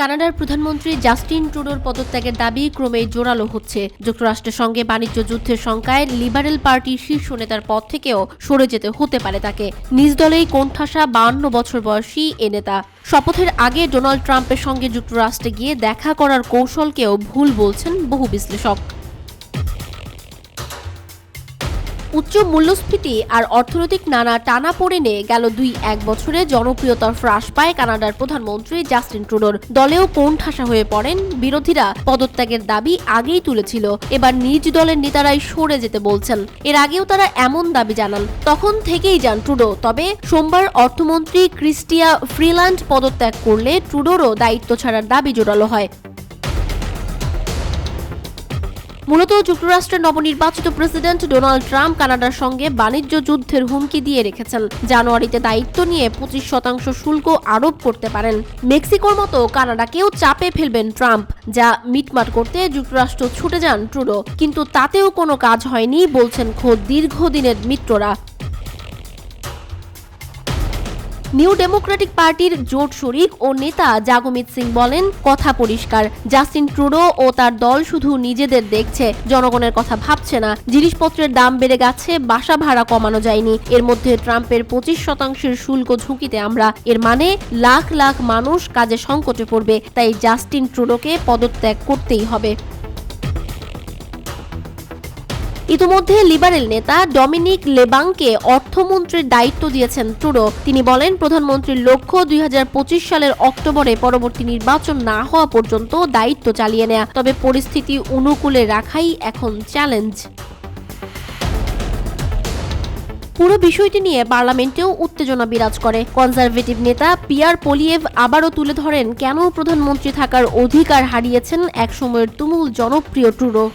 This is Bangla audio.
কানাডার প্রধানমন্ত্রী জাস্টিন ট্রুডোর পদত্যাগের দাবি ক্রমেই জোরালো হচ্ছে। যুক্তরাষ্ট্রের সঙ্গে বাণিজ্য যুদ্ধের শঙ্কায় লিবারেল পার্টির শীর্ষ নেতার পদ থেকেও সরে যেতে হতে পারে তাকে। নিজ দলেই কোণঠাসা 52 বছর বয়সী এ নেতা শপথের আগে ডোনাল্ড ট্রাম্পের সঙ্গে যুক্তরাষ্ট্রে গিয়ে দেখা করার কৌশলকেও ভুল বলছেন বহু বিশ্লেষক। উচ্চ মূল্যস্ফীতি আর অর্থনৈতিক নানা টানাপোড়েনে গেল 2-1 বছরে জনপ্রিয়তা হ্রাস পায় কানাডার প্রধানমন্ত্রী জাস্টিন ট্রুডোর। দলেও কোণঠাসা হয়ে পড়েন। বিরোধীরা পদত্যাগের দাবি আগেই তুলেছিল, এবার নিজ দলের নেতারাই সরে যেতে বলছেন। এর আগেও তারা এমন দাবি জানান, তখন থেকেই যান ট্রুডো। তবে সোমবার অর্থমন্ত্রী ক্রিস্টিয়া ফ্রিল্যান্ড পদত্যাগ করলে ট্রুডোরও দায়িত্ব ছাড়ার দাবি জোরালো হয়। মূলত যুক্তরাষ্ট্রের নবনির্বাচিত প্রেসিডেন্ট ডোনাল্ড ট্রাম্প কানাডার সঙ্গে বাণিজ্য যুদ্ধের হুমকি দিয়ে রেখেছেন। জানুয়ারিতে দায়িত্ব নিয়ে 25% শুল্ক আরোপ করতে পারেন। মেক্সিকোর মতো কানাডাকেও চাপে ফেলবেন ট্রাম্প, যা মিটমাট করতে যুক্তরাষ্ট্র ছুটে যান ট্রুডো। কিন্তু তাতেও কোনো কাজ হয়নি বলছেন খোদ দীর্ঘদিনের মিত্ররা। নিউ ডেমোক্রেটিক পার্টির জোট শরিক ও নেতা জাগমিত সিং বলেন, কথা পরিষ্কার, জাস্টিন ট্রুডো ও তার দল শুধু নিজেদের দেখছে, জনগণের কথা ভাবছে না। জিনিসপত্রের দাম বেড়ে গেছে, বাসা ভাড়া কমানো যায়নি। এর মধ্যে ট্রাম্পের 25% শুল্ক ঝুঁকিতে আমরা। এর মানে লাখ লাখ মানুষ কাজে সংকটে পড়বে। তাই জাস্টিন ট্রুডোকে পদত্যাগ করতেই হবে। ইতিমধ্যে লিবারেল নেতা ডমিনিক লেবাংকে অর্থমন্ত্রীর দায়িত্ব দিয়েছেন ট্রুডো। তিনি বলেন, প্রধানমন্ত্রীর লক্ষ্য 2025 সালের অক্টোবরে পরবর্তী নির্বাচন না হওয়া পর্যন্ত দায়িত্ব চালিয়ে নেয়া। তবে পরিস্থিতি অনুকূলে রাখাই এখন চ্যালেঞ্জ। পুরো বিষয়টি নিয়ে পার্লামেন্টেও উত্তেজনা বিরাজ করে। কনজারভেটিভ নেতা পিয়ার পোলিয়েভ আবারও তুলে ধরেন কেন প্রধানমন্ত্রী থাকার অধিকার হারিয়েছেন একসময়ের তুমুল জনপ্রিয় ট্রুডো।